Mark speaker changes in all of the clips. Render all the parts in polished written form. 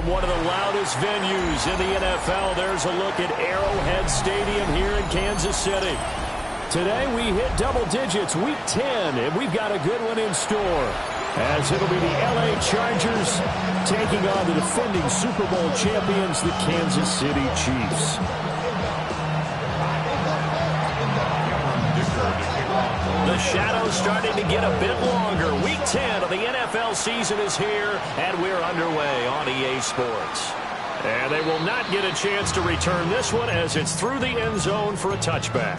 Speaker 1: from one of the loudest venues in the NFL. There's a look at Arrowhead Stadium here in Kansas City. Today we hit double digits, week 10, and we've got a good one in store, as it'll be the LA Chargers taking on the defending Super Bowl champions, the Kansas City Chiefs. The shadow's starting to get a bit longer. Week 10 of the NFL season is here, and we're underway on EA Sports. And they will not get a chance to return this one as it's through the end zone for a touchback.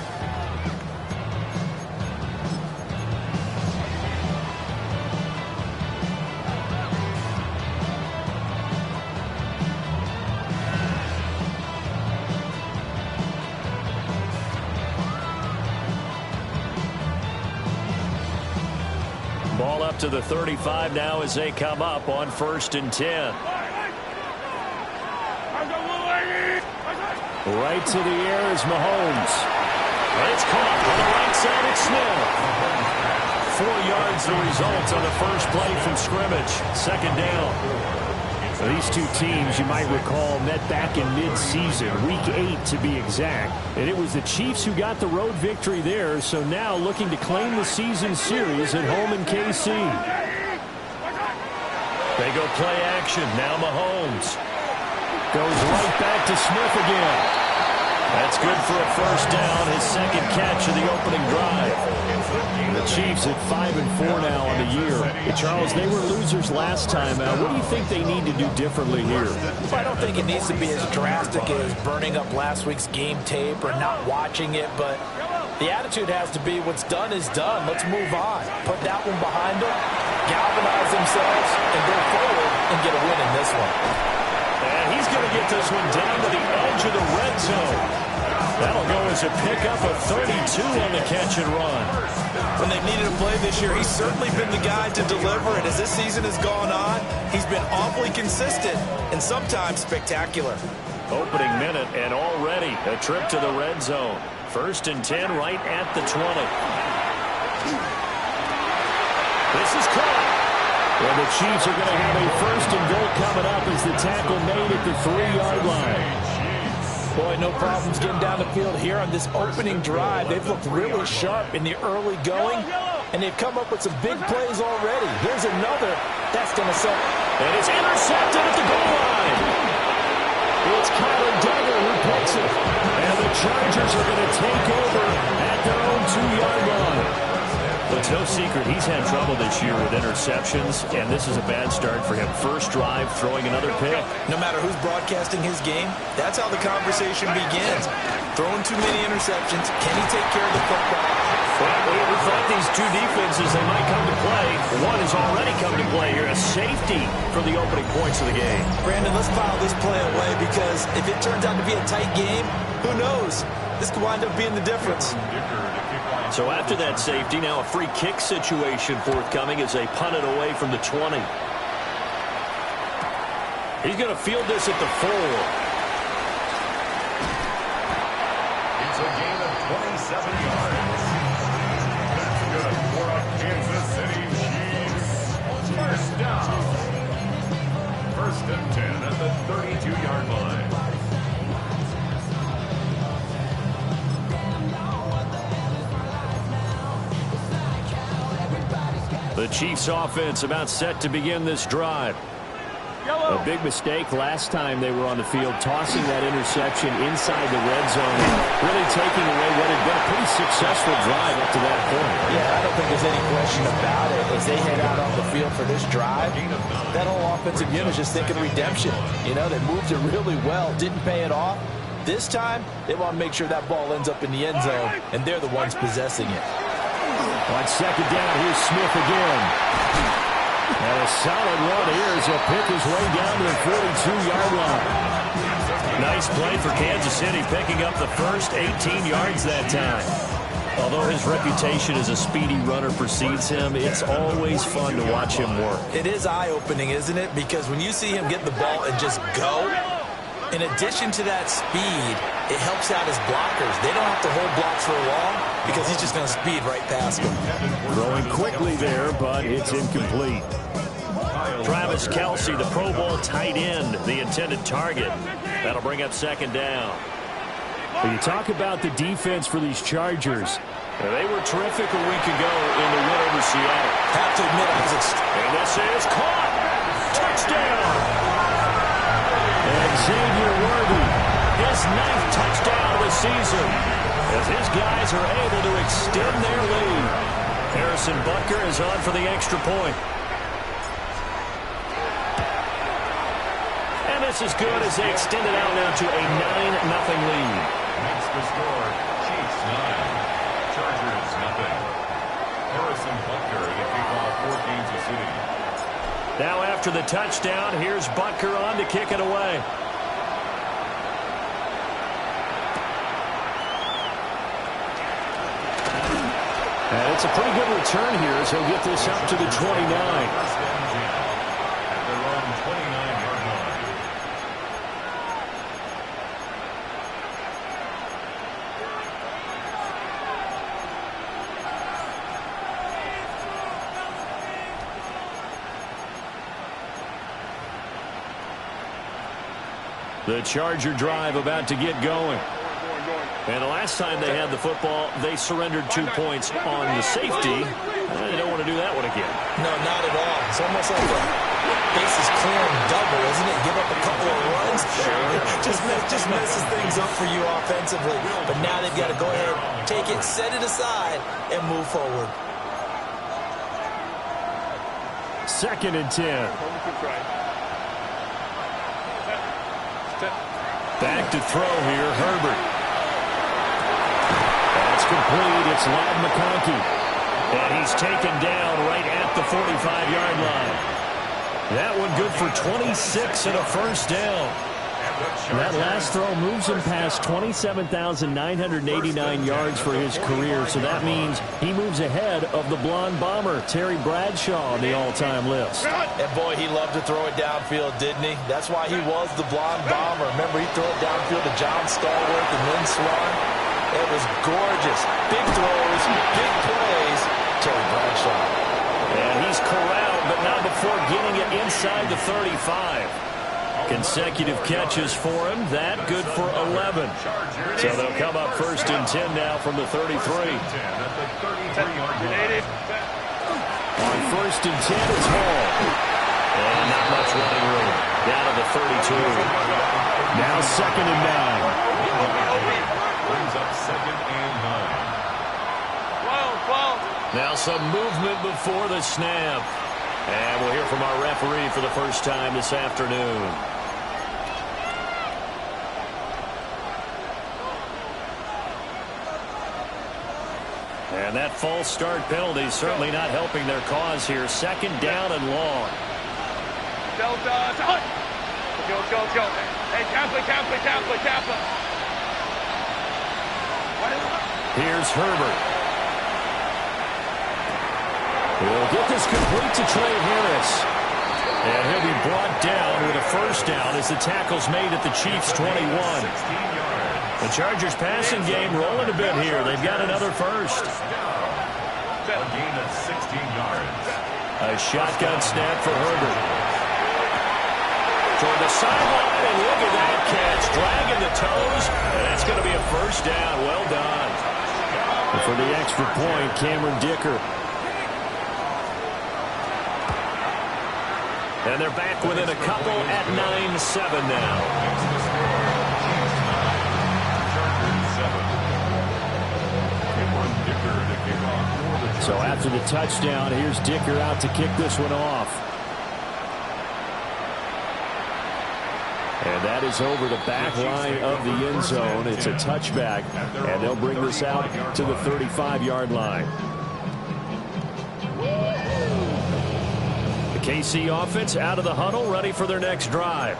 Speaker 1: Ball up to the 35 now as they come up on 1st and 10. Right to the air is Mahomes. It's caught on the right side. It's Smith. 4 yards the result on the first play from scrimmage. 2nd down. These two teams, you might recall, met back in mid-season, week 8 to be exact. And it was the Chiefs who got the road victory there, so now looking to claim the season series at home in KC. They go play action. Now Mahomes goes right back to Smith again. That's good for a first down, his 2nd catch of the opening drive. The Chiefs at 5-4 now on the year. Hey, Charles, they were losers last time out. What do you think they need to do differently here?
Speaker 2: Well, I don't think it needs to be as drastic as burning up last week's game tape or not watching it, but the attitude has to be what's done is done. Let's move on. Put that one behind them, galvanize themselves, and go forward and get a win in this one.
Speaker 1: And he's going to get this one down to the edge of the red zone. That'll go as a pickup of 32 on the catch and run.
Speaker 3: When they've needed a play this year, he's certainly been the guy to deliver. And as this season has gone on, he's been awfully consistent and sometimes spectacular.
Speaker 1: Opening minute and already a trip to the red zone. 1st and 10 right at the 20. This is caught. And the Chiefs are going to have a 1st and goal coming up as the tackle made at the 3-yard line.
Speaker 2: Boy, no problems getting down the field here on this opening drive. They've looked really sharp in the early going, and they've come up with some big plays already. Here's another. That's going to set.
Speaker 1: And it's intercepted at the goal line. It's Kyler Duggar who picks it. And the Chargers are going to take over at their own 2-yard line. But it's no secret he's had trouble this year with interceptions, and this is a bad start for him. First drive, throwing another pick.
Speaker 3: No matter who's broadcasting his game, that's how the conversation begins. Throwing too many interceptions. Can he take care of the football?
Speaker 1: Well, we thought these two defenses, they might come to play. One has already come to play here, a safety for the opening points of the game.
Speaker 3: Brandon, let's file this play away because if it turns out to be a tight game, who knows? This could wind up being the difference.
Speaker 1: So after that safety, now a free kick situation forthcoming as they punt it away from the 20. He's going to field this at the 4.
Speaker 4: It's a gain of 27 yards. That's good for a Kansas City Chiefs. First down. 1st and 10 at the 32-yard line.
Speaker 1: The Chiefs offense about set to begin this drive. A big mistake last time they were on the field, tossing that interception inside the red zone, really taking away what had been a pretty successful drive up to that point.
Speaker 2: Yeah, I don't think there's any question about it. As they head out on the field for this drive, that whole offensive unit is just thinking redemption. You know, they moved it really well, didn't pay it off. This time, they want to make sure that ball ends up in the end zone, and they're the ones possessing it.
Speaker 1: On 2nd down, here's Smith again. And a solid run here as he'll pick his way down to the 42-yard line. Nice play for Kansas City, picking up the first 18 yards that time. Although his reputation as a speedy runner precedes him, it's always fun to watch him work.
Speaker 3: It is eye-opening, isn't it? Because when you see him get the ball and just go, in addition to that speed, it helps out his blockers. They don't have to hold blocks for long because he's just going to speed right past them.
Speaker 1: Throwing quickly there, but it's incomplete. Travis Kelce, the Pro Bowl tight end, the intended target. That'll bring up second down.
Speaker 5: When you talk about the defense for these Chargers,
Speaker 1: they were terrific a week ago in the win over Seattle.
Speaker 3: Have to admit,
Speaker 1: and this is caught. Touchdown. And Xavier Worthy, his 9th touchdown of the season, as his guys are able to extend their lead. Harrison Butker is on for the extra point. And this is good as they extend it out now to a 9-0 lead.
Speaker 4: Makes the score Chiefs 9, Chargers 0. Harrison Butker to kick off for Kansas City.
Speaker 1: Now after the touchdown, here's Butker on to kick it away. And it's a pretty good return here as he'll get this up to the 29.
Speaker 4: At their own 29-yard line.
Speaker 1: The Charger drive about to get going. And the last time they had the football, they surrendered 2 points on the safety. They don't want to do that one again.
Speaker 3: No, not at all. It's almost like a bases clearing double, isn't it? Give up a couple of runs. Just messes things up for you offensively. But now they've got to go ahead, take it, set it aside, and move forward.
Speaker 5: 2nd and 10.
Speaker 1: Back to throw here, Herbert. That's complete. It's Ladd McConkey. And he's taken down right at the 45-yard line. That one good for 26 and a first down.
Speaker 5: That last throw moves him past 27,989 yards for his career, so that means he moves ahead of the blonde bomber, Terry Bradshaw, on the all-time list.
Speaker 2: And boy, he loved to throw it downfield, didn't he? That's why he was the blonde bomber. Remember, he threw it downfield to John Stallworth and Lynn Swann. It was gorgeous. Big throws, big plays. Terry Bradshaw.
Speaker 1: And he's corralled, but not before getting it inside the 35. Consecutive catches for him. That good for 11. So they'll come up 1st and 10 now from the 33.
Speaker 4: On
Speaker 1: 1st and 10, it's Hall. And not much running room. Down to the 32.
Speaker 5: Now 2nd and 9.
Speaker 4: Brings up 2nd and 9.
Speaker 1: Now some movement before the snap. And we'll hear from our referee for the first time this afternoon. And that false start penalty certainly not helping their cause here. 2nd down and long. Here's Herbert. He'll get this complete to Trey Harris. And he'll be brought down with a first down as the tackle's made at the Chiefs' 21. The Chargers passing game rolling a bit here. They've got another first.
Speaker 4: A gain of 16 yards.
Speaker 1: A shotgun snap for Herbert. Toward the sideline, and look at that catch. Dragging the toes, and that's going to be a first down. Well done.
Speaker 5: And for the extra point, Cameron Dicker.
Speaker 1: And they're back within a couple at 9-7 now.
Speaker 5: So after the touchdown, here's Dicker out to kick this one off. And that is over the back line of the end zone. It's a touchback, and they'll bring this out to the 35-yard line.
Speaker 1: The KC offense out of the huddle, ready for their next drive.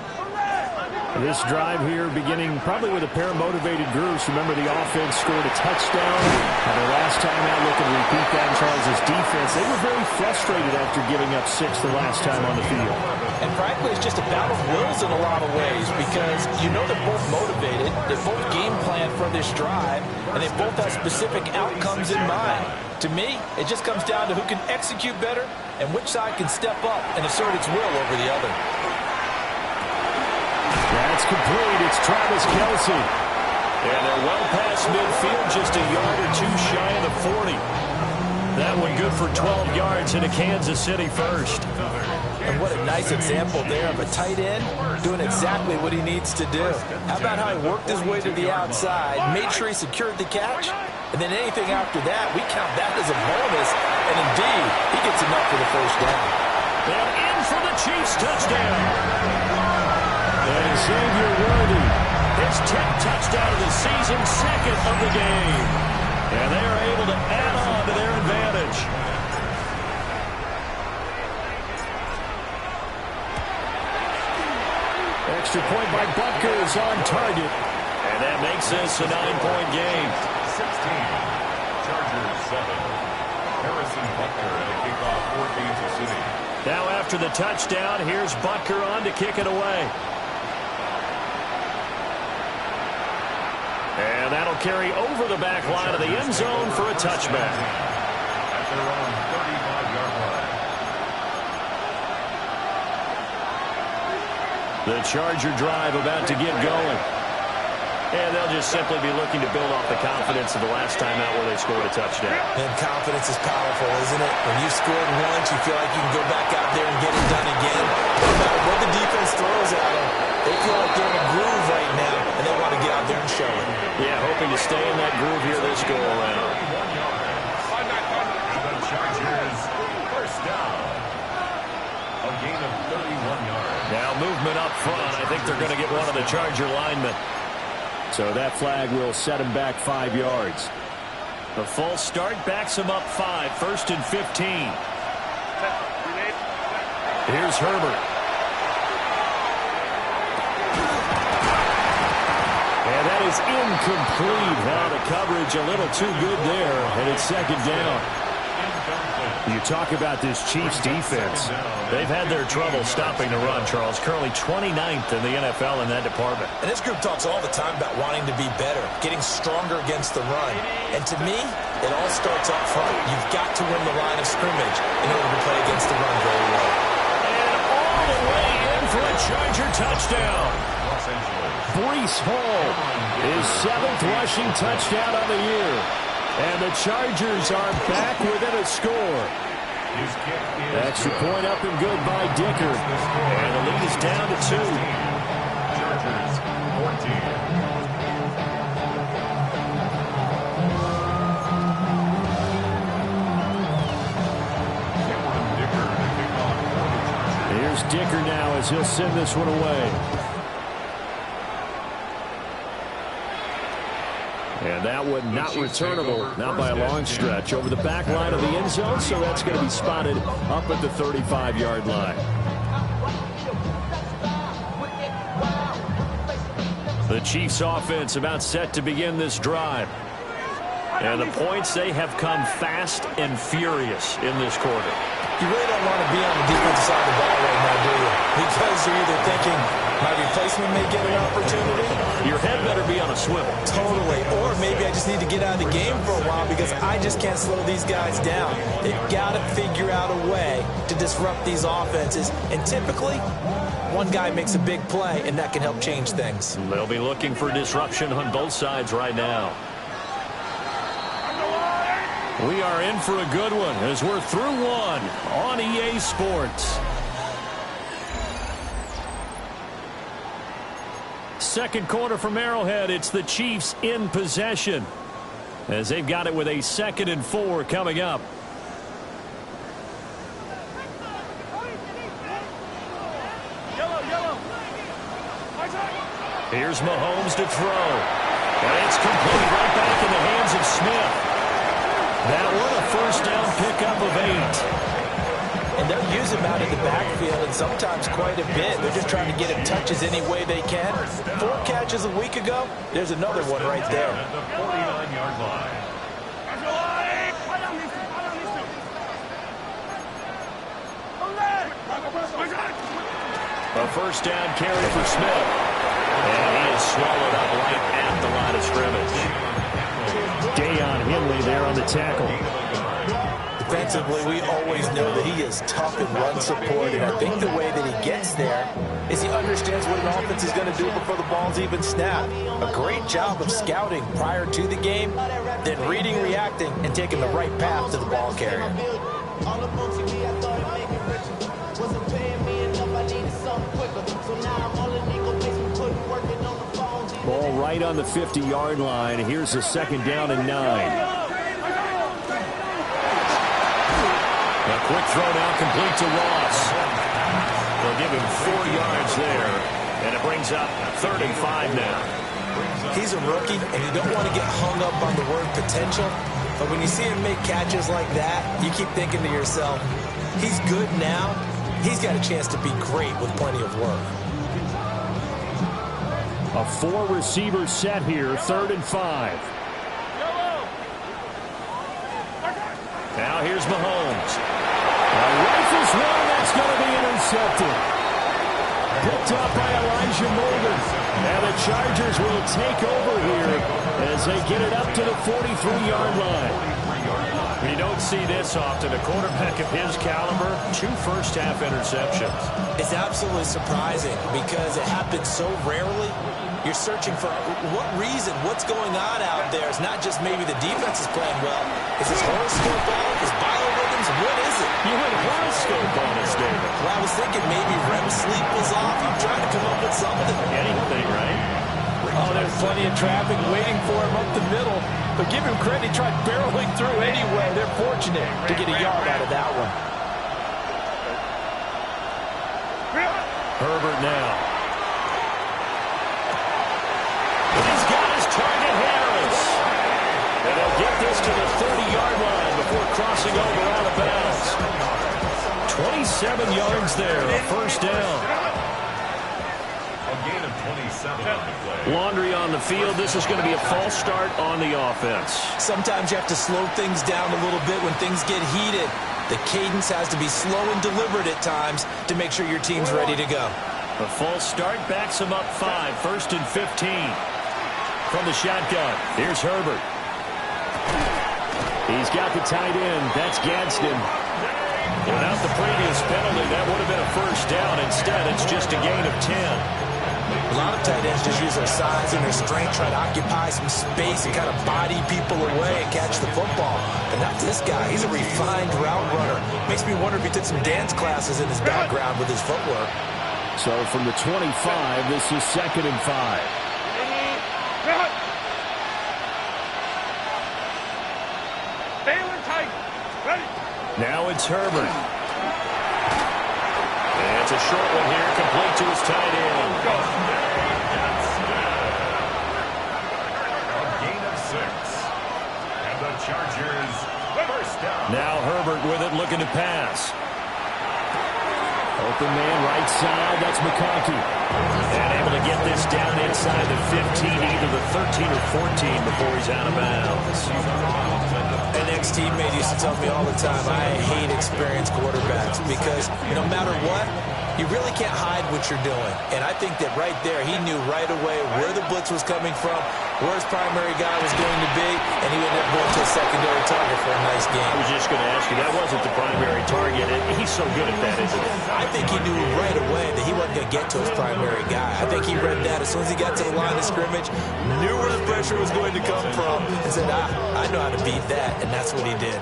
Speaker 5: This drive here beginning probably with a pair of motivated groups. Remember, the offense scored a touchdown. And the last time out, looking to repeat that in Charles' defense, they were very frustrated after giving up 6 the last time on the field.
Speaker 2: And frankly, it's just a battle of wills in a lot of ways because you know they're both motivated, they both game plan for this drive, and they both have specific outcomes in mind. To me, it just comes down to who can execute better and which side can step up and assert its will over the other.
Speaker 5: That's complete. It's Travis Kelce.
Speaker 1: And they're well past midfield, just a yard or two shy of the 40. That one good for 12 yards into Kansas City first.
Speaker 2: And what a nice example there of a tight end doing exactly what he needs to do. How about how he worked his way to the outside, made sure he secured the catch, and then anything after that, we count that as a bonus. And indeed, he gets enough for the first down.
Speaker 1: And in for the Chiefs touchdown.
Speaker 5: And Xavier Worthy,
Speaker 1: his 10th touchdown of the season, second of the game. And they are able to add on to their advantage.
Speaker 5: extra point by Butker is on target.
Speaker 1: And that makes this a 9-point game.
Speaker 4: 16, Chargers 7. Harrison Butker at a kickoff for Kansas City.
Speaker 1: Now after the touchdown, here's Butker on to kick it away. And that'll carry over the back line of the end zone for a touchback.
Speaker 4: At their own 35-yard line.
Speaker 1: The Charger drive about to get going. And they'll just simply be looking to build off the confidence of the last time out where they scored a touchdown.
Speaker 3: And confidence is powerful, isn't it? When you scored once, you feel like you can go back out there and get it done again. No matter what the defense throws at them, they feel like they're in a groove right now, and they want to get out there and show it.
Speaker 1: Yeah, hoping to stay in that groove here this go-around.
Speaker 4: The Chargers first down. A gain of 31 yards.
Speaker 1: Now movement up front. I think they're going to get one of the Charger linemen.
Speaker 5: So that flag will set him back 5 yards.
Speaker 1: The full start backs him up 5. First and 15. Here's Herbert. And that is incomplete. Now the coverage a little too good there, and it's second down.
Speaker 5: You talk about this Chiefs defense.
Speaker 1: They've had their trouble stopping the run, Charles. Currently 29th in the NFL in that department.
Speaker 3: And this group talks all the time about wanting to be better, getting stronger against the run. And to me, it all starts up front. You've got to win the line of scrimmage in order to play against the run very well.
Speaker 1: And all the way in for a Charger touchdown.
Speaker 5: Breece Hall, his 7th rushing touchdown of the year. And the Chargers are back within a score. Extra point up and good by Dicker.
Speaker 1: And the lead is down to 2.
Speaker 4: Chargers 14.
Speaker 5: Here's Dicker now as he'll send this one away. And that one not returnable, not by a long stretch, over the back line of the end zone, so that's going to be spotted up at the 35-yard line.
Speaker 1: The Chiefs offense about set to begin this drive. And the points, they have come fast and furious in this quarter.
Speaker 3: You really don't want to be on the defensive side of the ball right now, do you? Because you're either thinking my replacement may get an opportunity.
Speaker 1: Your head better be on a swivel.
Speaker 3: Totally. Or maybe I just need to get out of the game for a while because I just can't slow these guys down. They've got to figure out a way to disrupt these offenses. And typically, one guy makes a big play, and that can help change things.
Speaker 1: They'll be looking for disruption on both sides right now. We are in for a good one as we're through one on EA Sports. Second quarter from Arrowhead. It's the Chiefs in possession as they've got it with a 2nd and 4 coming up. Here's Mahomes to throw. And it's complete right back in the hands of Smith. That one a first down pickup of 8.
Speaker 2: And they'll use him out in the backfield, and sometimes quite a bit. They're just trying to get him touches any way they can. 4 catches a week ago. There's another one right there.
Speaker 4: At the 49-yard line.
Speaker 1: A first down carry for Smith. And he is swallowed up right at the line of scrimmage.
Speaker 5: Deion Henley there on the tackle.
Speaker 2: defensively, we always know that he is tough in run support, and I think the way that he gets there is he understands what an offense is going to do before the ball's even snapped. A great job of scouting prior to the game, then reading, reacting, and taking the right path to the ball carrier.
Speaker 5: Ball right on the 50-yard line. Here's a second down and 9.
Speaker 1: A quick throw now complete to Ross. They'll give him 4 yards there, and it brings up 3rd and 5 now.
Speaker 3: He's a rookie, and you don't want to get hung up on the word potential, but when you see him make catches like that, you keep thinking to yourself, he's good now. He's got a chance to be great with plenty of work.
Speaker 5: A 4-receiver set here, 3rd and 5.
Speaker 1: Now here's Mahomes.
Speaker 5: Rifles one, that's going to be intercepted. Picked up by Elijah Molden. Now the Chargers will take over here as they get it up to the 43-yard line.
Speaker 1: You don't see this often. A quarterback of his caliber, 2 first-half interceptions.
Speaker 3: It's absolutely surprising because it happens so rarely. You're searching for what reason, what's going on out there. It's not just maybe the defense is playing well. Is his horoscope off? His biorhythms? What is it?
Speaker 1: You went horoscope on us, David.
Speaker 3: Well, I was thinking maybe REM sleep was off. I'm trying to come up with something.
Speaker 1: Anything, right?
Speaker 2: Oh, there's plenty of traffic waiting for him up the middle. But give him credit, he tried barreling through anyway. They're fortunate to get a yard out of that one.
Speaker 1: Herbert now. He's got his target, Harris. And he'll get this to the 30-yard line before crossing over out of bounds. 27 yards there, a first down.
Speaker 4: A gain of 27 on the play.
Speaker 1: Laundry on the field. This is going to be a false start on the offense.
Speaker 3: Sometimes you have to slow things down a little bit when things get heated. The cadence has to be slow and deliberate at times to make sure your team's ready to go.
Speaker 1: A false start backs him up 5, 1st and 15. From the shotgun, here's Herbert.
Speaker 5: He's got the tight end. That's Gadsden.
Speaker 1: Without the previous penalty, that would have been a first down. Instead, it's just a gain of 10.
Speaker 3: A lot of tight ends just use their size and their strength, try to occupy some space and kind of body people away and catch the football. But not this guy. He's a refined route runner. Makes me wonder if he took some dance classes in his background with his footwork.
Speaker 5: So from the 25, this is 2nd and 5.
Speaker 1: Now it's Herbert. And it's a short one here, complete to his tight end.
Speaker 4: A gain of 6. And the Chargers, first down.
Speaker 1: Now Herbert with it, looking to pass.
Speaker 5: Open man right side, that's McConkey.
Speaker 1: And able to get this down inside the 15, either the 13 or 14 before he's out of bounds.
Speaker 3: An ex-teammate used to tell me all the time, I hate experienced quarterbacks because no matter what, you really can't hide what you're doing. And I think that right there, he knew right away where the blitz was coming from, where his primary guy was going to be, and he would end up going to a secondary target for a nice game.
Speaker 1: I was just going to ask you, that wasn't the primary target. He's so good at that, isn't he?
Speaker 3: I think he knew right away that he wasn't going to get to his primary guy. I think he read that as soon as he got to the line of scrimmage, knew where the pressure was going to come from, and said, I know how to beat that, and that's what he did.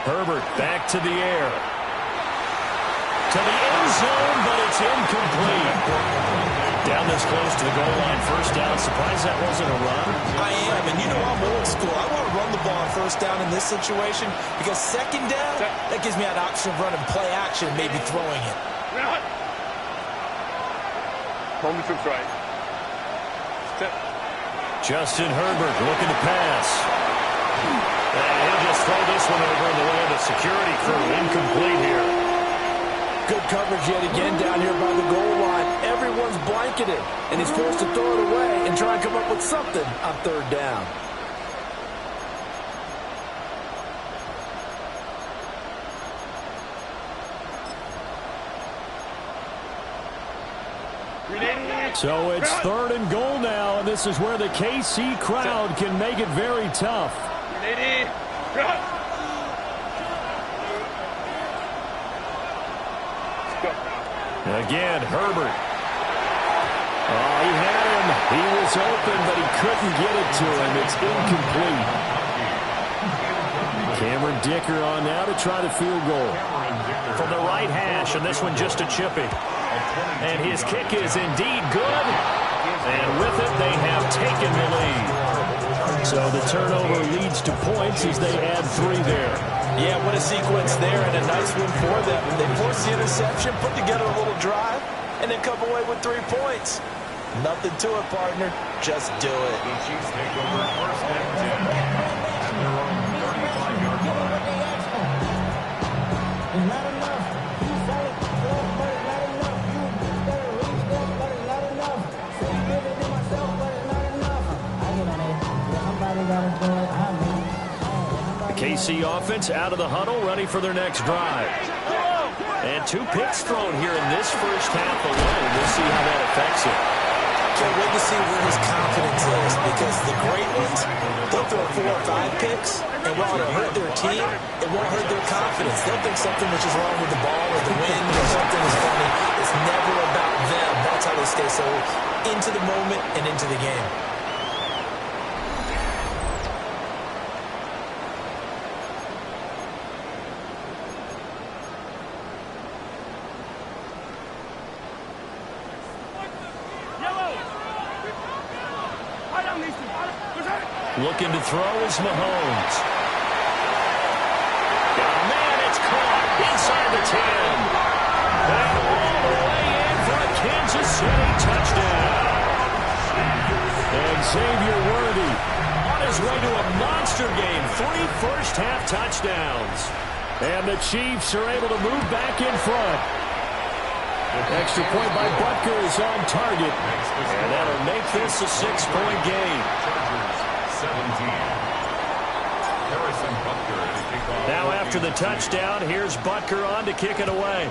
Speaker 1: Herbert back to the air. To the end zone, but it's incomplete. Down this close to the goal line, first down. Surprised that wasn't a run?
Speaker 3: I am, and you know I'm old school. I want to run the ball on first down in this situation because second down, that gives me an option of running play action and maybe throwing it.
Speaker 6: Moment to try.
Speaker 1: Justin Herbert looking to pass. And he'll just throw this one over in the way of the security crew. Incomplete here.
Speaker 2: Good coverage yet again down here by the goal line. Everyone's blanketed, and he's forced to throw it away and try and come up with something on third down.
Speaker 5: So it's 3rd and goal now, and this is where the KC crowd can make it very tough. Again, Herbert. Oh, he had him. He was open, but he couldn't get it to him. It's incomplete. Cameron Dicker on now to try the field goal.
Speaker 1: From the right hash, and this one just a chippy. And his kick is indeed good. And with it, they have taken the lead.
Speaker 5: So the turnover leads to points as they add 3 there.
Speaker 2: Yeah, what a sequence there, and a nice win for them. They forced the interception, put together a little drive, and then come away with 3 points. Nothing to it, partner. Just do it.
Speaker 4: The Chiefs take over 1st and 10 at their own 35-yard line.
Speaker 7: It's not enough. You say it, but it's not enough. You better reach that, but it's not enough. Say you bigger than myself, but it's not enough. I get on it. Somebody gotta do it. I mean.
Speaker 5: The KC offense out of the huddle, ready for their next drive.
Speaker 1: And 2 picks thrown here in this first half alone. We'll see how that affects it.
Speaker 3: Can't wait to see where his confidence is, because the great ones, they'll throw 4 or 5 picks, and while it'll hurt their team, it won't hurt their confidence. They'll think something which is wrong with the ball or the wind or something is funny. It's never about them. That's how they stay so into the moment and into the game.
Speaker 1: Looking to throw is Mahomes. Got a man, it's caught inside the 10. And all the way in for a Kansas City touchdown.
Speaker 5: And Xavier Worthy
Speaker 1: On his way to a monster game, 3 first-half touchdowns.
Speaker 5: and the Chiefs are able to move back in front. Extra point by Butker is on target.
Speaker 1: And that'll make this a 6-point game.
Speaker 4: Chargers 17. Harrison Butker to kick off.
Speaker 1: Now after the touchdown, here's Butker on to kick it away.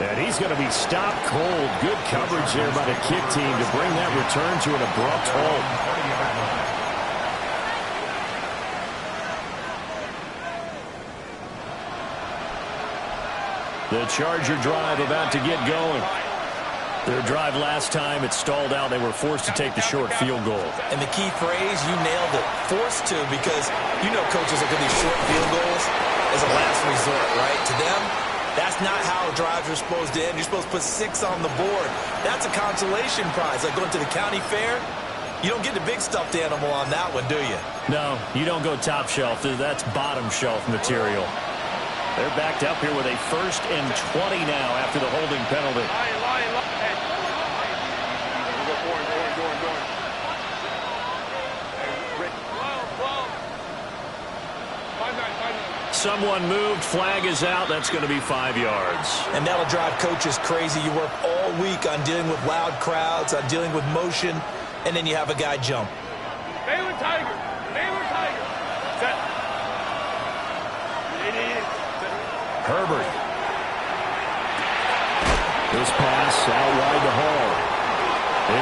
Speaker 5: And he's going to be stopped cold. Good coverage there by the kick team to bring that return to an abrupt halt. The Charger drive about to get going. Their drive last time, it stalled out. They were forced to take the short field goal.
Speaker 3: And the key phrase, you nailed it, forced to, because you know coaches look at these short field goals as a last resort, right? To them, that's not how drives are supposed to end. You're supposed to put 6 on the board. That's a consolation prize. Like going to the county fair, you don't get the big stuffed animal on that one, do you?
Speaker 5: No, you don't go top shelf. That's bottom shelf material. They're backed up here with a 1st and 20 now after the holding penalty. Someone moved. Flag is out. That's going to be 5 yards.
Speaker 3: And that'll drive coaches crazy. You work all week on dealing with loud crowds, on dealing with motion, and then you have a guy jump.
Speaker 6: Baylor Tiger. Baylor Tiger. Set.
Speaker 5: Herbert. This pass out wide to Hall.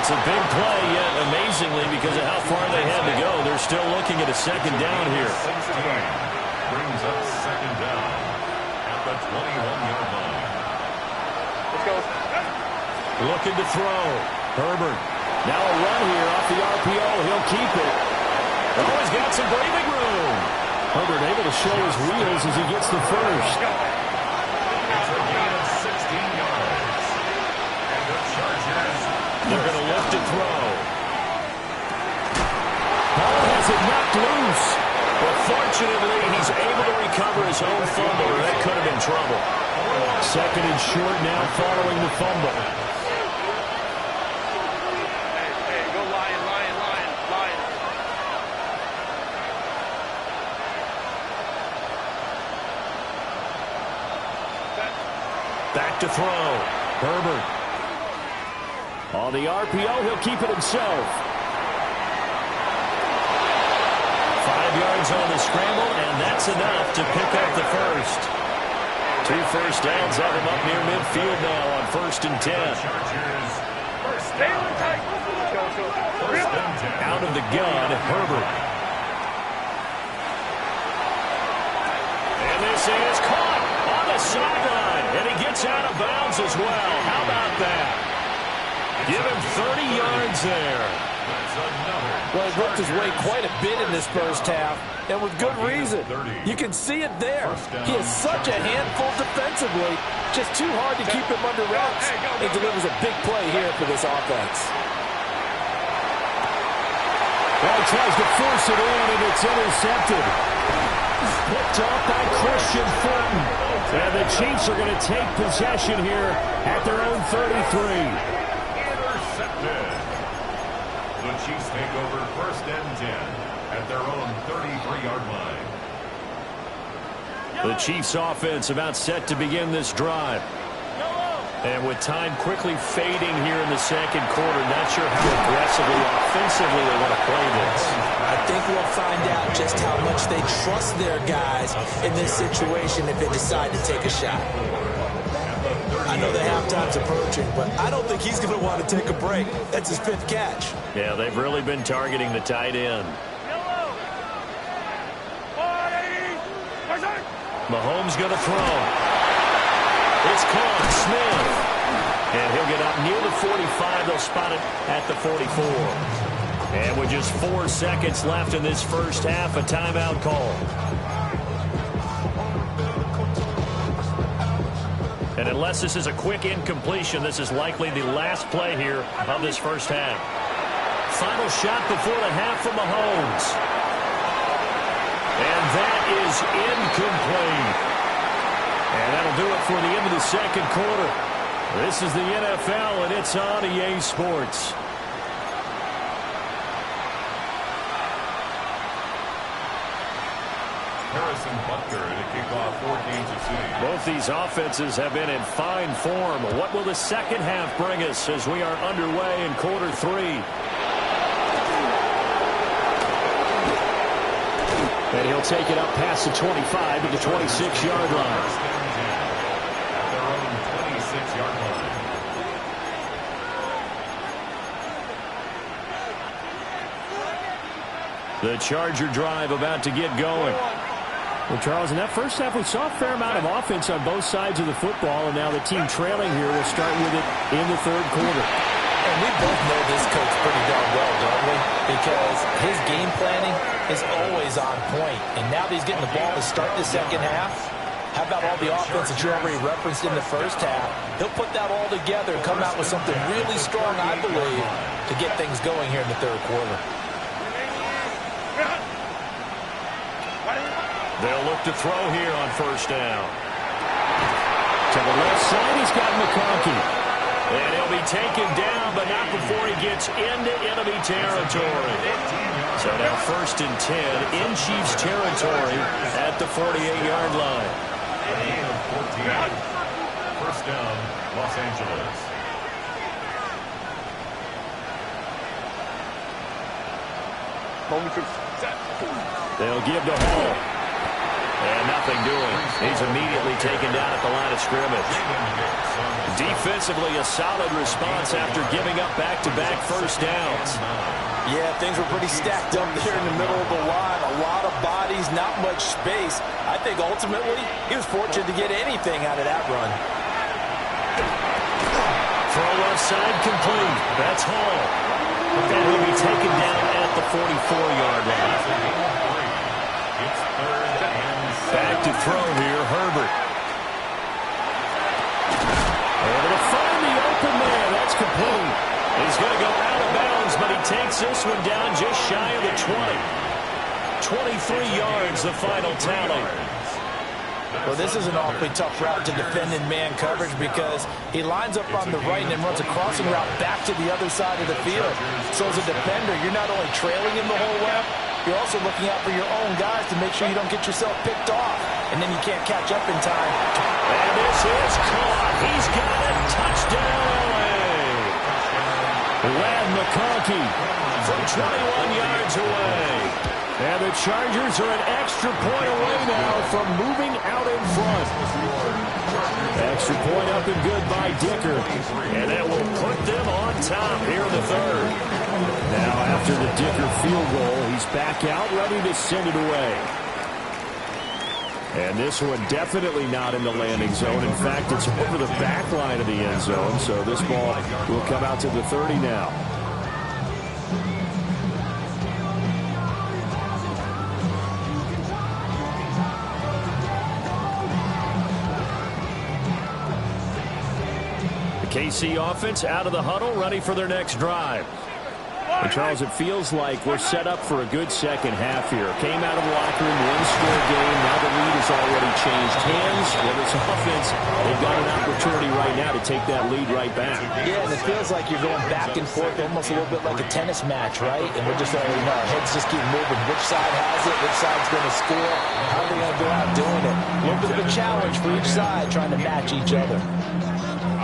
Speaker 5: It's a big play, yet amazingly, because of how far they had to go, they're still looking at a 2nd down here.
Speaker 4: 16 brings up 2nd down at the 21-yard line.
Speaker 6: Let's go.
Speaker 5: Looking to throw. Herbert. Now a run here off the RPO. He'll keep it. Oh, he's got some breathing room. Herbert able to show his wheels as he gets the first.
Speaker 4: It's a gain of 16 yards. And the Chargers,
Speaker 5: They're going to look to throw. Ball has it knocked loose. But fortunately, he's able to recover his own fumble, or that could have been trouble. 2nd and short now following the fumble.
Speaker 6: Hey, go Lion, Lion, Lion, Lion.
Speaker 5: Back to throw. Herbert. On the RPO, he'll keep it himself. 5 yards
Speaker 1: yards on the scramble, and that's enough to pick up the first. 2 first downs have him up near midfield now on 1st and 10. Out of the gun, Herbert. And this is caught on the sideline, and he gets out of bounds as well. How about that? Give him 30 yards there.
Speaker 2: Well, he worked his way quite a bit in this first half, and with good reason. You can see it there. He is such a handful defensively, just too hard to keep him under wraps. He delivers a big play here for this offense.
Speaker 5: Well, he tries to force it in, and it's intercepted. Picked off by Christian Fulton. And the Chiefs are going to take possession here at their own 33.
Speaker 4: Intercepted. The Chiefs take over 1st and 10 at their own 33-yard line.
Speaker 1: The Chiefs offense about set to begin this drive. And with time quickly fading here in the second quarter, not sure how aggressively, offensively they want to play this.
Speaker 3: I think we'll find out just how much they trust their guys in this situation if they decide to take a shot. I know the halftime's approaching, but I don't think he's going to want to take a break. That's his 5th catch.
Speaker 1: Yeah, they've really been targeting the tight end. Mahomes going to throw. It's caught. Smith. And he'll get up near the 45. They'll spot it at the 44. And with just 4 seconds left in this first half, a timeout call. And unless this is a quick incompletion, this is likely the last play here of this first half. Final shot before the half from Mahomes. And that is incomplete. And that'll do it for the end of the second quarter. This is the NFL, and it's on EA Sports.
Speaker 4: Harrison Butker to kick off for Kansas City.
Speaker 1: Both these offenses have been in fine form. What will the second half bring us as we are underway in quarter 3?
Speaker 5: And he'll take it up past the 25 to the 26-yard line.
Speaker 4: At their own 26-yard line.
Speaker 1: The Charger drive about to get going.
Speaker 5: Well, Charles, in that first half, we saw a fair amount of offense on both sides of the football, and now the team trailing here will start with it in the third quarter.
Speaker 2: And we both know this coach pretty darn well, don't we? Because his game planning is always on point. And now that he's getting the ball to start the second half, how about all the offense that you already referenced in the first half? He'll put that all together and come out with something really strong, I believe, to get things going here in the third quarter.
Speaker 1: They'll look to throw here on first down.
Speaker 5: To the left side, he's got McConkey.
Speaker 1: And he'll be taken down, but not before he gets into enemy territory. So now 1st and 10 in Chiefs territory at the 48-yard line.
Speaker 4: Gain of 14. First down, Los Angeles.
Speaker 1: They'll give to Hall. And nothing doing. He's immediately taken down at the line of scrimmage. Defensively, a solid response after giving up back-to-back first downs.
Speaker 2: Yeah, things were pretty stacked up there in the middle of the line. A lot of bodies, not much space. I think ultimately he was fortunate to get anything out of that run.
Speaker 1: Throw left side complete. That's Hall. And he'll be taken down at the 44-yard line.
Speaker 4: It's 3rd and 7.
Speaker 1: Back to throw here, Herbert. Able to find the open man. That's complete. He's going to go out of bounds, but he takes this one down just shy of the 20. 23 yards, the final tally.
Speaker 2: Well, this is an awfully tough route to defend in man coverage because he lines up on the right and then runs a crossing route back to the other side of the field. So as a defender, you're not only trailing him the whole way, you're also looking out for your own guys to make sure you don't get yourself picked off. And then you can't catch up in time.
Speaker 1: And this is caught. He's got it. Touchdown, LA. Ladd McConkey from 21 yards away. And the Chargers are an extra point away now from moving out in front. Extra point up and good by Dicker. And that will put them on top here in the third. Now after the Dicker field goal, he's back out ready to send it away. And this one definitely not in the landing zone. In fact, it's over the back line of the end zone. So this ball will come out to the 30 now. The KC offense out of the huddle, ready for their next drive. And Charles, it feels like we're set up for a good second half here. Came out of the locker room, one-score game. Now the lead has already changed hands. Well, this offense, they've got an opportunity right now to take that lead right back.
Speaker 2: Yeah, and it feels like you're going back and forth almost a little bit like a tennis match, right? And we're just already know. Our heads just keep moving. Which side has it? Which side's going to score? How are they going to go out doing it? A little bit of a challenge for each side, trying to match each other.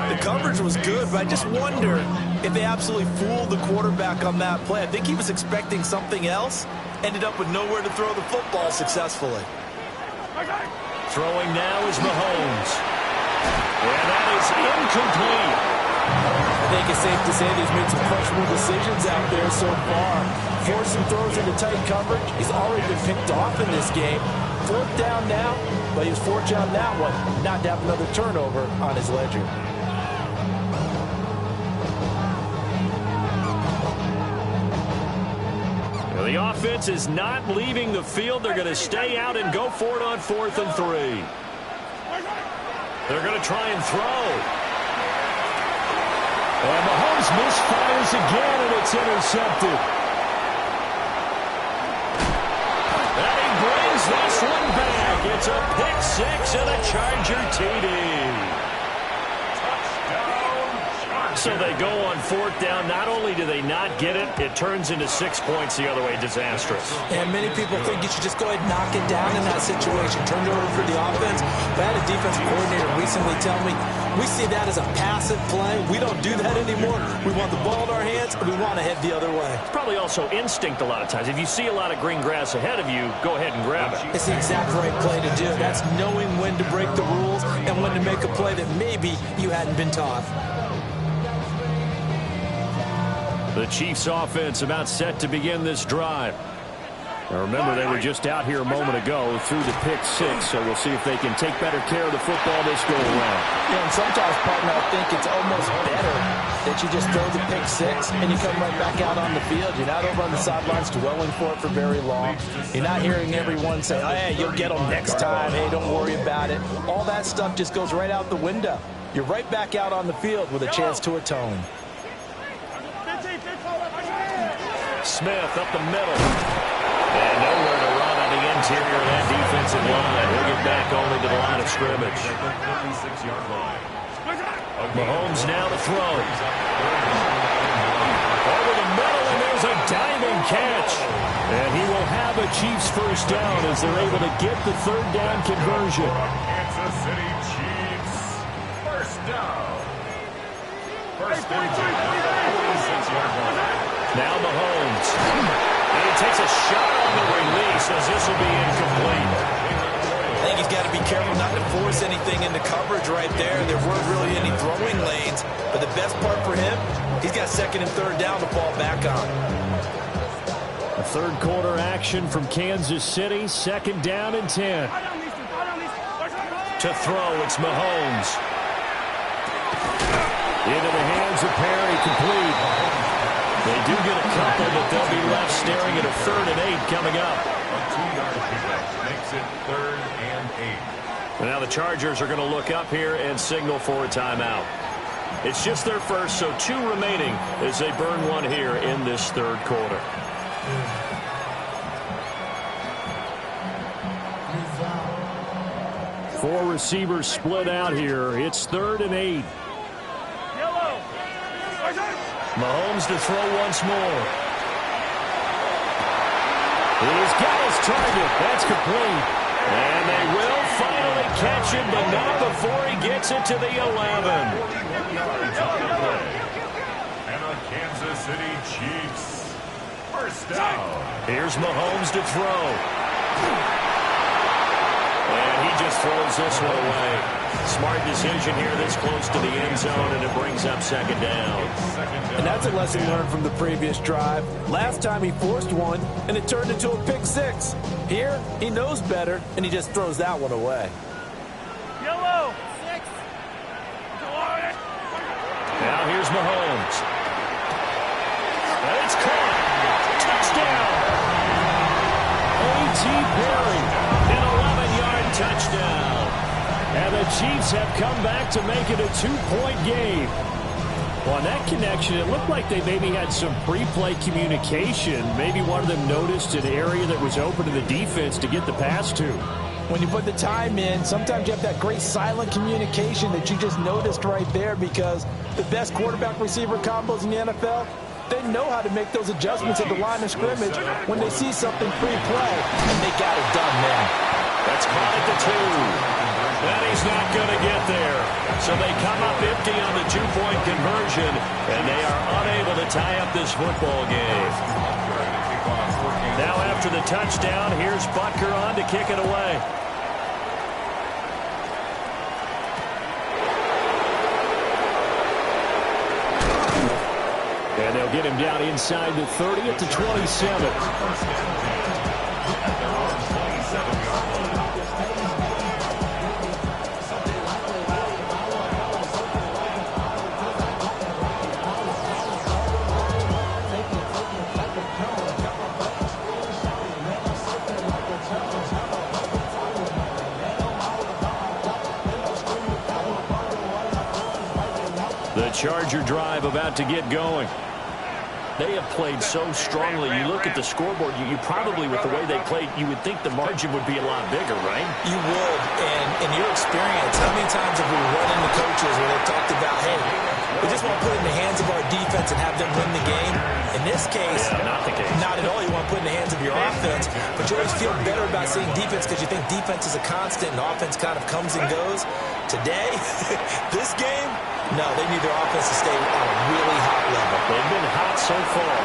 Speaker 3: The coverage was good, but I just wonder if they absolutely fooled the quarterback on that play. I think he was expecting something else. Ended up with nowhere to throw the football successfully.
Speaker 1: Throwing now is Mahomes. And that is incomplete.
Speaker 2: I think it's safe to say that he's made some questionable decisions out there so far. Forced some throws into tight coverage. He's already been picked off in this game. Fourth down now, but he was fortunate on that one not to have another turnover on his ledger.
Speaker 1: The offense is not leaving the field. They're going to stay out and go for it on 4th and 3. They're going to try and throw. And Mahomes misfires again, and it's intercepted. And he brings this one back. It's a pick six and a Charger TD. So they go on 4th down. Not only do they not get it, it turns into 6 points the other way. Disastrous.
Speaker 2: And many people think you should just go ahead and knock it down in that situation. Turn it over for the offense. But I had a defensive coordinator recently tell me, we see that as a passive play. We don't do that anymore. We want the ball in our hands, and we want to head the other way.
Speaker 1: It's probably also instinct a lot of times. If you see a lot of green grass ahead of you, go ahead and grab it.
Speaker 2: It's the exact right play to do. That's knowing when to break the rules and when to make a play that maybe you hadn't been taught.
Speaker 1: The Chiefs offense about set to begin this drive. Now remember, they were just out here a moment ago through the pick six, so we'll see if they can take better care of the football this go around.
Speaker 2: Yeah, and sometimes, partner, I think it's almost better that you just throw the pick six and you come right back out on the field. You're not over on the sidelines dwelling for it for very long. You're not hearing everyone say, oh, hey, you'll get them next time. Hey, don't worry about it. All that stuff just goes right out the window. You're right back out on the field with a chance to atone.
Speaker 1: Smith up the middle. And nowhere to run on the interior of that defensive line. He'll get back only to the line of scrimmage. Mahomes now to throw. Over the middle, and there's a diving catch. And he will have a Chiefs first down as they're able to get the third down conversion.
Speaker 4: Kansas City Chiefs, first down. First down. 46-yard line.
Speaker 1: Now Mahomes. And he takes a shot on the release as this will be incomplete.
Speaker 3: I think he's got to be careful not to force anything into coverage right there. There weren't really any throwing lanes. But the best part for him, he's got 2nd and 3rd down to fall back on.
Speaker 1: A third quarter action from Kansas City. 2nd down and 10. To throw, it's Mahomes. Into the hands of Perry, complete. They do get a couple, but they'll be left staring at a 3rd and 8 coming up.
Speaker 4: A 2-yard pickup makes it 3rd and 8.
Speaker 1: And now the Chargers are going to look up here and signal for a timeout. It's just their first, so 2 remaining as they burn one here in this 3rd quarter. Four receivers split out here. It's 3rd and 8. Mahomes to throw once more. He's got his target. That's complete. And they will finally catch him, but not before he gets it to the 11.
Speaker 4: And a Kansas City Chiefs. First down.
Speaker 1: Here's Mahomes to throw. And he just throws this one away. Smart decision here this close to the end zone, and it brings up second down.
Speaker 2: And that's a lesson learned from the previous drive. Last time he forced one, and it turned into a pick six. Here, he knows better, and he just throws that one away.
Speaker 6: Yellow. 6.
Speaker 1: Now here's Mahomes. And it's caught. Touchdown. A.T. Perry, an 11-yard touchdown. And the Chiefs have come back to make it a 2-point game. Well, on that connection, it looked like they maybe had some pre-play communication. Maybe one of them noticed an area that was open to the defense to get the pass to.
Speaker 2: When you put the time in, sometimes you have that great silent communication that you just noticed right there, because the best quarterback-receiver combos in the NFL, they know how to make those adjustments at the line of scrimmage when they see something pre-play, and they got it done then.
Speaker 1: That's caught at the 2. And he's not going to get there. So they come up empty on the 2-point conversion, and they are unable to tie up this football game. Now after the touchdown, here's Butker on to kick it away. And they'll get him down inside the 30 at the 27. Charger drive about to get going. They have played so strongly. You look at the scoreboard, you probably, with the way they played, you would think the margin would be a lot bigger, right?
Speaker 3: You would. And in your experience, how many times have we run into coaches where they've talked about, hey, we just want to put it in the hands of our defense and have them win the game? In this case,
Speaker 1: not the case.
Speaker 3: Not at all. You want to put it in the hands of your offense, but you always feel better about saying defense because you think defense is a constant and offense kind of comes and goes. Today, this game, no, they need their offense to stay on a really hot level.
Speaker 1: They've been hot so far.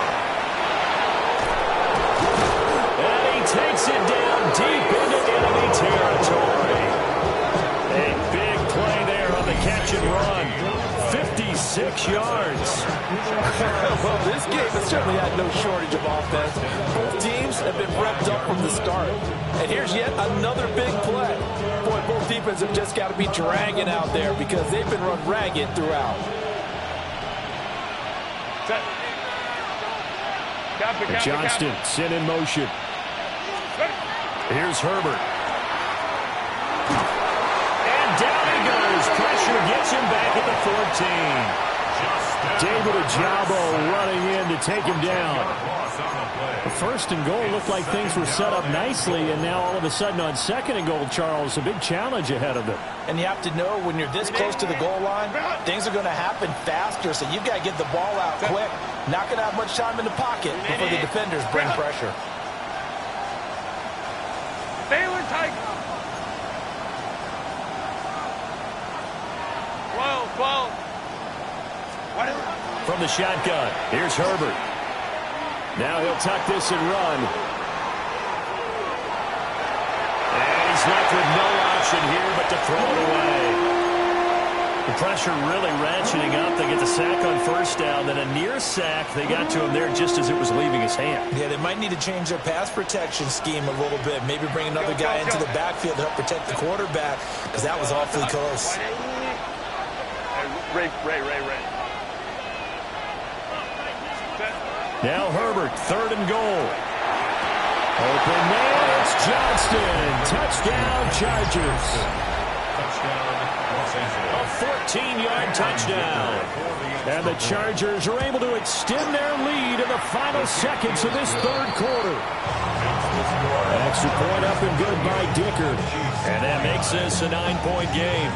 Speaker 1: And he takes it down deep into enemy territory. A big play there on the catch and run. 56 yards.
Speaker 2: Well, this game has certainly had no shortage of offense. Both teams have been revved up from the start. And here's yet another big play. Boy, both defenses have just got to be dragging out there because they've been run ragged throughout.
Speaker 5: Johnston sent in motion.
Speaker 1: Here's Herbert. And down he goes. Pressure gets him back at the 14.
Speaker 5: David Ojabo running in to take him down. The first and goal looked like things were set up nicely, and now all of a sudden on second and goal, Charles, a big challenge ahead of them.
Speaker 2: And you have to know when you're this close to the goal line, things are going to happen faster, so you've got to get the ball out quick. Not going to have much time in the pocket before the defenders bring pressure.
Speaker 6: Baylor Tiger. 12.
Speaker 1: From the shotgun, here's Herbert. Now he'll tuck this and run. And he's left with no option here but to throw it away. The pressure really ratcheting up. They get the sack on first down. Then a near sack. They got to him there just as it was leaving his hand.
Speaker 3: Yeah, they might need to change their pass protection scheme a little bit. Maybe bring another guy into the backfield to help protect the quarterback, because that was awfully close.
Speaker 6: Ray.
Speaker 1: Now Herbert, third and goal. Open man, it's Johnston. Touchdown, Chargers. A 14-yard touchdown. And the Chargers are able to extend their lead in the final seconds of this third quarter. An extra point up and good by Dicker. And that makes this a 9-point game.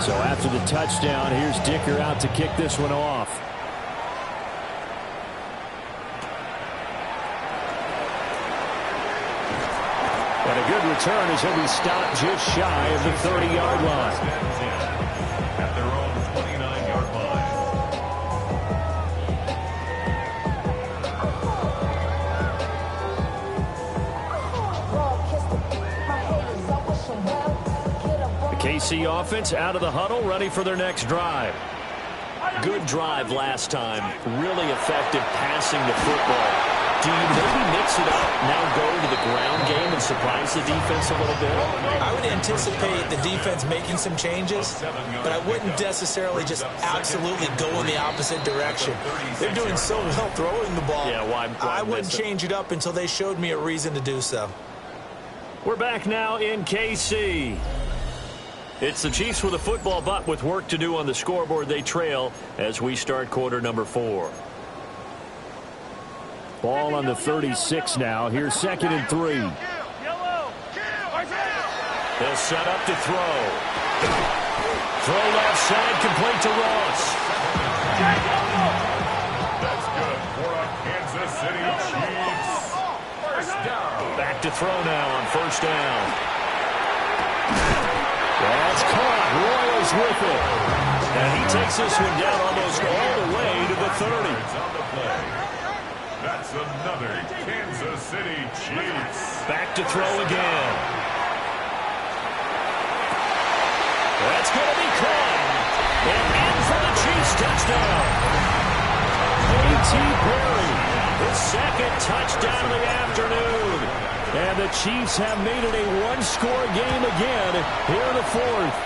Speaker 1: So after the touchdown, here's Dicker out to kick this one off.
Speaker 5: good return as he'll be stopped just shy of the 30-yard line.
Speaker 4: At their own 29-yard line.
Speaker 5: The KC offense out of the huddle, ready for their next drive.
Speaker 1: Good drive last time. Really effective passing the football. Do you maybe mix it up, now go to the ground game and surprise the defense a little bit?
Speaker 3: I would anticipate the defense making some changes, but I wouldn't necessarily just absolutely go in the opposite direction. They're doing so well throwing the ball.
Speaker 1: Yeah, why
Speaker 3: I wouldn't
Speaker 1: miss it?
Speaker 3: change it up until they showed me a reason to do so.
Speaker 5: We're back now in KC.
Speaker 1: It's the Chiefs with a football, but with work to do on the scoreboard, they trail as we start quarter number 4.
Speaker 5: Ball on the 36 now. Here's 2nd and 3.
Speaker 1: He'll set up to throw. Throw left side, complete to Ross.
Speaker 4: That's good for a Kansas City Chiefs. First down.
Speaker 1: Back to throw now on first down.
Speaker 5: That's caught. Royals with it.
Speaker 1: And he takes this one down almost all the way to the 30.
Speaker 4: On the play. That's another Kansas City Chiefs.
Speaker 1: Back to throw again. That's going to be caught. And in for the Chiefs touchdown.
Speaker 5: A.T. Perry.
Speaker 1: His second touchdown of the afternoon.
Speaker 5: And the Chiefs have made it a one-score game again here in the 4th.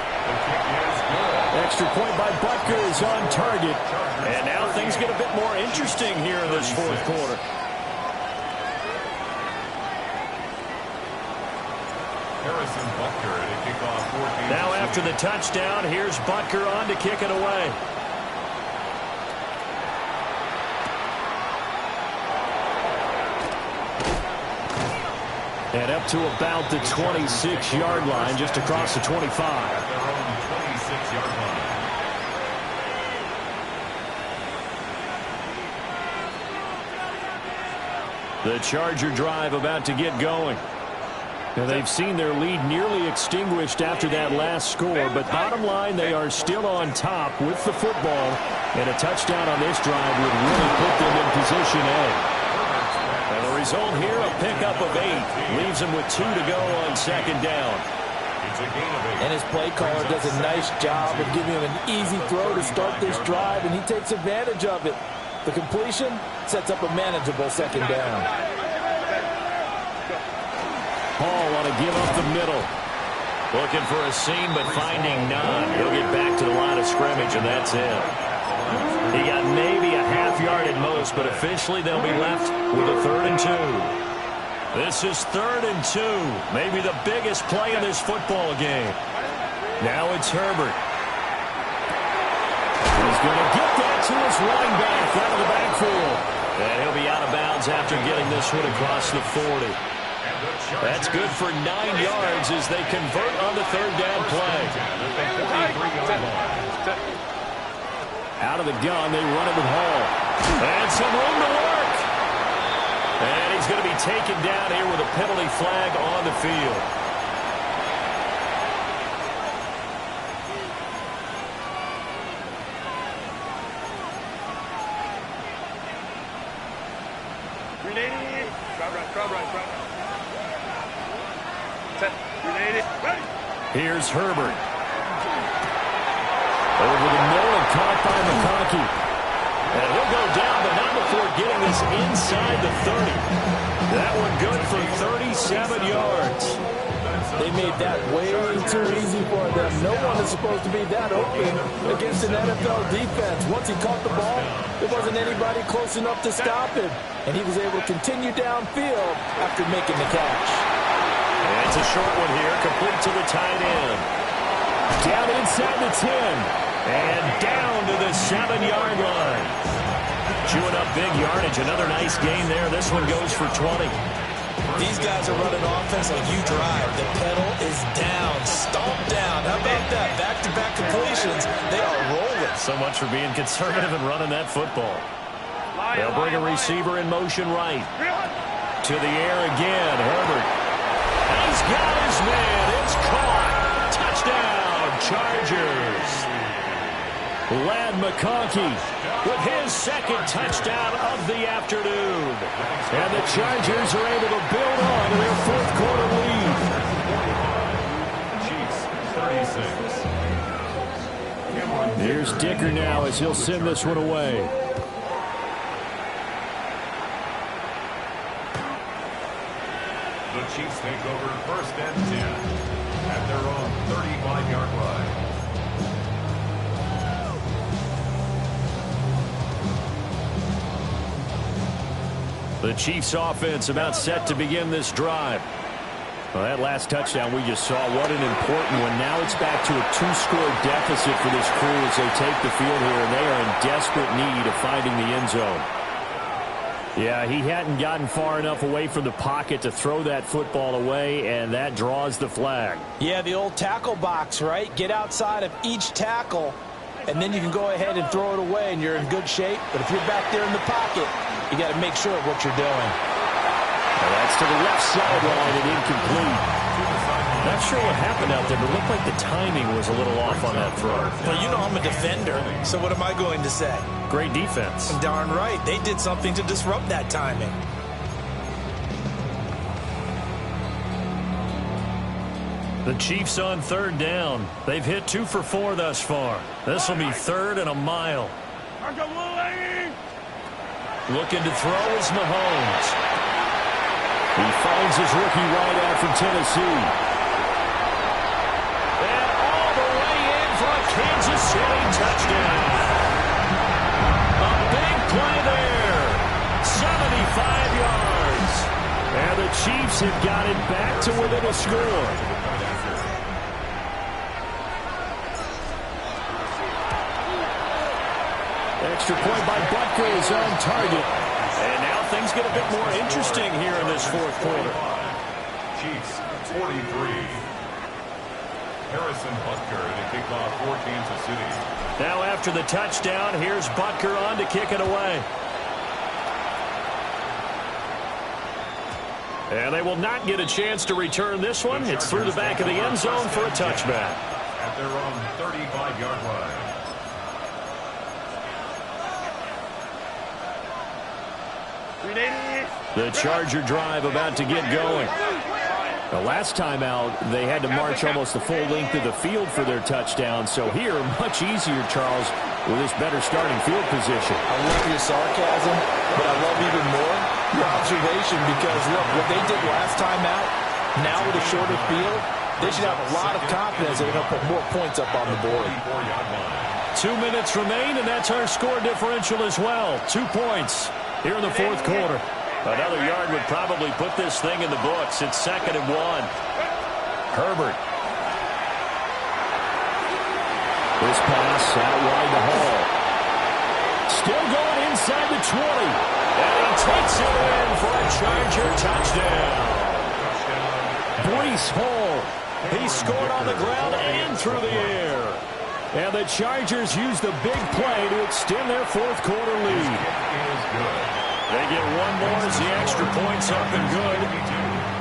Speaker 5: Extra point by Butker is on target.
Speaker 1: And now things get a bit more interesting here in this 4th quarter.
Speaker 4: Harrison Butker to kick off for Kansas
Speaker 1: Now
Speaker 4: City.
Speaker 1: after the touchdown, here's Butker on to kick it away.
Speaker 5: And up to about the 26-yard line, just across the 25.
Speaker 4: At their own 26-yard line.
Speaker 5: The Charger drive about to get going. Now they've seen their lead nearly extinguished after that last score, but bottom line, they are still on top with the football, and a touchdown on this drive would really put them in position A.
Speaker 1: And the result here, a pickup of 8. Leaves him with 2 to go on second down.
Speaker 4: It's a gain of 8.
Speaker 2: And his play caller does a nice job of giving him an easy throw to start this drive, and he takes advantage of it. The completion sets up a manageable second down.
Speaker 5: Hall want to give up the middle.
Speaker 1: Looking for a seam, but finding none. He'll get back to the line of scrimmage, and that's it. He got maybe a half yard at most, but officially they'll be left with a 3rd and 2. This is 3rd and 2. Maybe the biggest play in this football game. Now it's Herbert.
Speaker 5: He's going to get that to his running back out of the backfield.
Speaker 1: And he'll be out of bounds after getting this one across the 40. That's good for 9 yards as they convert on the 3rd down play.
Speaker 5: Out of the gun, they run it with Hall.
Speaker 1: And some room to work. And he's going to be taken down here with a penalty flag on the field.
Speaker 5: Here's Herbert. Over the middle and caught by McConkey.
Speaker 1: And he'll go down, but not before getting this inside the 30. That one good for 37 yards.
Speaker 2: They made that way too easy for them. No one is supposed to be that open against an NFL defense. Once he caught the ball, there wasn't anybody close enough to stop him. And he was able to continue downfield after making the catch.
Speaker 1: And it's a short one here, complete to the tight end.
Speaker 5: Down inside the 10.
Speaker 1: And down to the 7-yard line. Chewing up big yardage. Another nice gain there. This one goes for 20.
Speaker 3: These guys are running offense like you drive. The pedal is down, stomped down. How about that? Back-to-back completions. They are rolling.
Speaker 1: So much for being conservative and running that football. They'll bring a receiver in motion right. To the air again. Herbert. He's got his man. It's caught. Touchdown, Chargers. Ladd McConkey with his second touchdown of the afternoon. And the Chargers are able to build on to their fourth quarter lead.
Speaker 4: Chiefs 36.
Speaker 5: Here's Dicker now as he'll send this one away.
Speaker 4: The Chiefs take over first and 10 at their own 35-yard line.
Speaker 1: The Chiefs offense about set to begin this drive. Well, that last touchdown we just saw, what an important one. Now it's back to a 2-score deficit for this crew as they take the field here, and they are in desperate need of finding the end zone. Yeah, he hadn't gotten far enough away from the pocket to throw that football away, and that draws the flag.
Speaker 2: Yeah, the old tackle box, right? Get outside of each tackle, and then you can go ahead and throw it away, and you're in good shape. But if you're back there in the pocket, you got to make sure of what you're doing.
Speaker 1: Well, that's to the left sideline and incomplete. Not sure what happened out there, but it looked like the timing was a little off on that throw.
Speaker 3: Well, you know I'm a defender, so what am I going to say?
Speaker 1: Great defense.
Speaker 3: Darn right. They did something to disrupt that timing.
Speaker 1: The Chiefs on third down. They've hit 2 for 4 thus far. This will be third and a mile. Looking to throw is Mahomes. He finds his rookie wideout from Tennessee. And all the way in for a Kansas City touchdown. A big play there. 75 yards. And the Chiefs have got it back to within a score. Extra point by Butker is on target. And now things get a bit more interesting here in this fourth quarter.
Speaker 4: Chiefs 43. Harrison Butker to kick off for Kansas City.
Speaker 1: Now after the touchdown, here's Butker on to kick it away. And they will not get a chance to return this one. It's through the back of the end zone for a touchback.
Speaker 4: At their own 35-yard line.
Speaker 1: The Charger drive about to get going. The last time out, they had to march almost the full length of the field for their touchdown. So here, much easier, Charles, with this better starting field position.
Speaker 2: I love your sarcasm, but I love even more your observation because, look, what they did last time out, now with a shorter field, they should have a lot of confidence they're going to put more points up on the board.
Speaker 1: 2 minutes remain, and that's our score differential as well. 2 points here in the fourth quarter. Another yard would probably put this thing in the books. It's 2nd and 1. Herbert. This pass out wide to Hall. Still going inside the 20. And he takes it in for a Charger touchdown. Breece Hall. He scored on the ground and through the air. And the Chargers use the big play to extend their fourth quarter lead. They get one more as the extra point's up and good.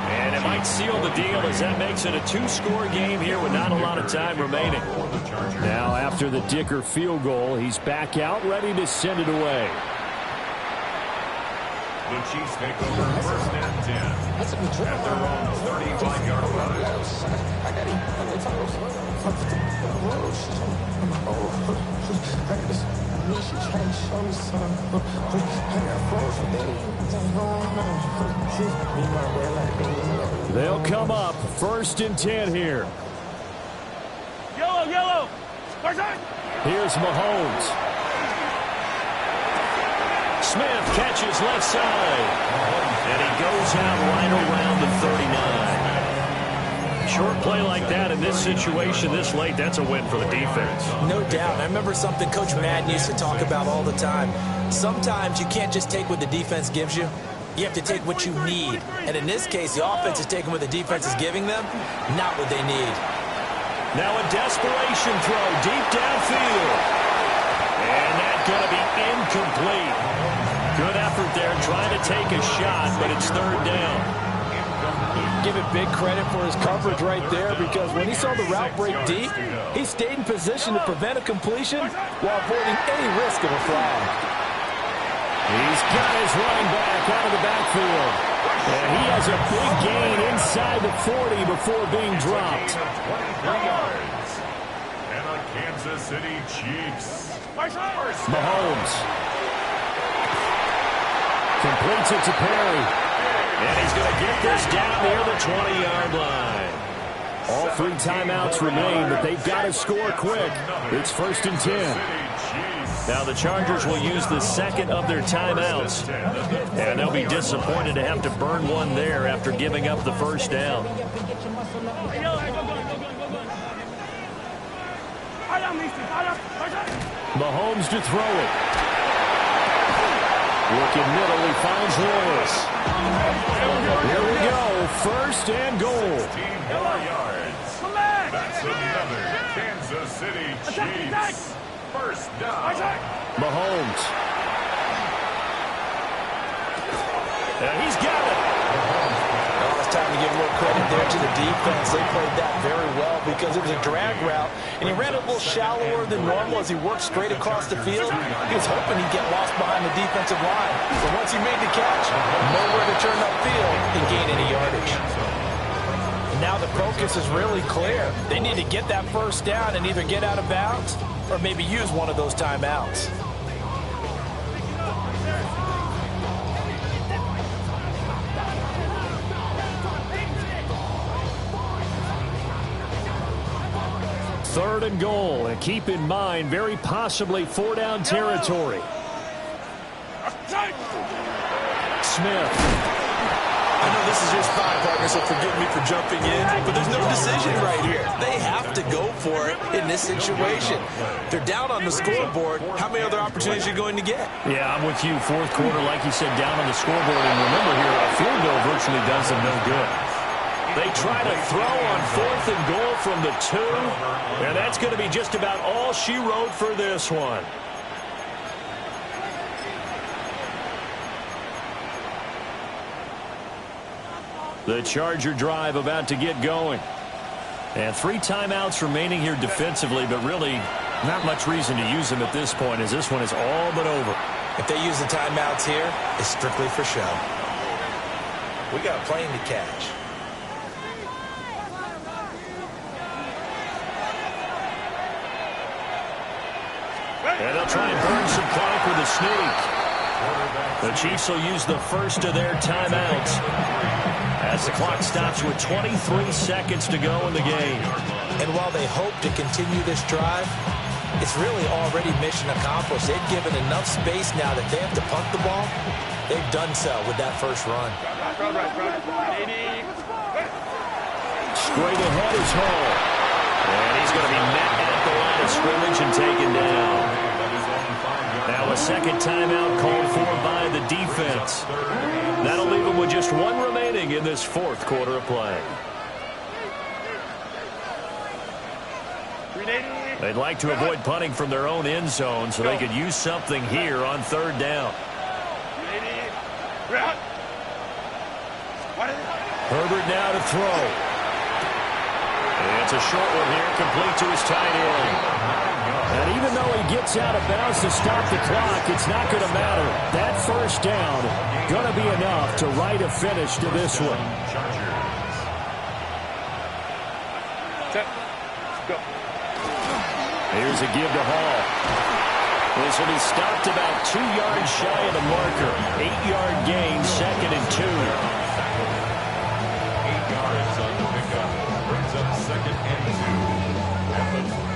Speaker 1: And it might seal the deal as that makes it a 2-score game here with not a lot of time remaining. Now after the Dicker field goal, he's back out ready to send it away.
Speaker 4: The Chiefs take over first and 10 at their own 35-yard
Speaker 5: line. They'll come up 1st and 10 here.
Speaker 6: Yellow.
Speaker 1: Here's Mahomes. Smith catches left side. And he goes out right around the 39. Short play like that in this situation this late, that's a win for the defense.
Speaker 3: No doubt. I remember something Coach Madden used to talk about all the time. Sometimes you can't just take what the defense gives you. You have to take what you need. And in this case, the offense is taking what the defense is giving them, not what they need.
Speaker 1: Now a desperation throw deep downfield. And that's going to be incomplete. Good effort there trying to take a shot, but it's 3rd down.
Speaker 2: Give it big credit for his coverage right there, because when he saw the route break deep, he stayed in position to prevent a completion while avoiding any risk of a flag.
Speaker 5: He's got his running back out of the backfield. And he has a big gain inside the 40 before being dropped.
Speaker 4: 23 yards. And the Kansas City Chiefs.
Speaker 5: Mahomes completes it to Perry.
Speaker 1: And he's going to get this down near the 20-yard line.
Speaker 5: All 3 timeouts remain, but they've got to score quick. It's 1st and 10.
Speaker 1: Now the Chargers will use the second of their timeouts. And they'll be disappointed to have to burn one there after giving up the first down.
Speaker 5: Mahomes to throw it. Looking middle, he finds Lewis. Here we go, 1st and goal.
Speaker 4: 15 more yards. That's another Kansas City Chiefs. 1st down.
Speaker 5: Mahomes.
Speaker 1: And he's got it.
Speaker 2: Well, it's time to give a little credit there to the defense. They played that very well because it was a drag route, and he ran a little shallower than normal as he worked straight across the field. He was hoping he'd get lost behind the defensive line. But once he made the catch, nowhere to turn upfield and gain any yardage. And now the focus is really clear. They need to get that first down and either get out of bounds or maybe use one of those timeouts.
Speaker 5: Third and goal, and keep in mind, very possibly 4-down territory. Smith.
Speaker 3: I know this is your spot, partner, so forgive me for jumping in, but there's no decision right here. They have to go for it in this situation. They're down on the scoreboard. How many other opportunities are you going to get?
Speaker 5: Yeah, I'm with you. 4th quarter, like you said, down on the scoreboard. And remember here, a field goal virtually does them no good.
Speaker 1: They try to throw on 4th and goal from the 2. And that's going to be just about all she wrote for this one. The Charger drive about to get going. And 3 timeouts remaining here defensively, but really not much reason to use them at this point, as this one is all but over.
Speaker 3: If they use the timeouts here, it's strictly for show. We got a plane to catch.
Speaker 1: And they'll try and burn some clock with a sneak. The Chiefs will use the first of their timeouts as the clock stops with 23 seconds to go in the game.
Speaker 2: And while they hope to continue this drive, it's really already mission accomplished. They've given enough space now that they have to punt the ball. They've done so with that first run.
Speaker 5: Straight ahead is Hall.
Speaker 1: And he's going to be met at the line of scrimmage and taken down. Now a second timeout called for by the defense. That'll leave them with just 1 remaining in this 4th quarter of play. They'd like to avoid punting from their own end zone so they could use something here on 3rd down. Herbert now to throw. It's a short one here, complete to his tight end.
Speaker 5: And even though he gets out of bounds to stop the clock, it's not going to matter. That first down going to be enough to write a finish to this one.
Speaker 1: Here's a give to Hall. This will be stopped about 2 yards shy of the marker. 8-yard gain, 2nd and 2.
Speaker 4: 8 yards on the pickup. Brings up 2nd and 2.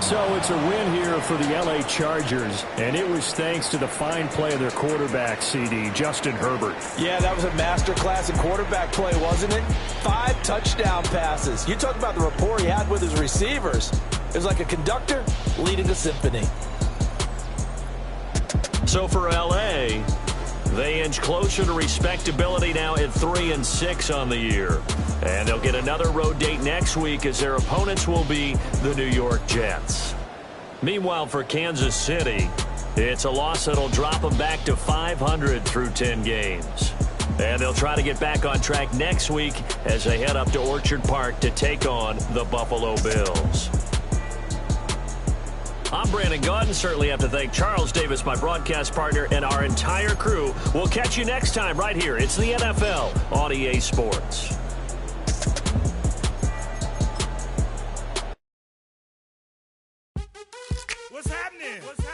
Speaker 5: So it's a win here for the L.A. Chargers, and it was thanks to the fine play of their quarterback, CD, Justin Herbert.
Speaker 2: Yeah, that was a masterclass in quarterback play, wasn't it? 5 touchdown passes. You talk about the rapport he had with his receivers. It was like a conductor leading a symphony.
Speaker 1: So for L.A., they inch closer to respectability now at 3-6 on the year. And they'll get another road date next week as their opponents will be the New York Jets. Meanwhile, for Kansas City, it's a loss that'll drop them back to 500 through 10 games. And they'll try to get back on track next week as they head up to Orchard Park to take on the Buffalo Bills. I'm Brandon Gaudin. Certainly have to thank Charles Davis, my broadcast partner, and our entire crew. We'll catch you next time right here. It's the NFL on EA Sports.
Speaker 8: What's happening?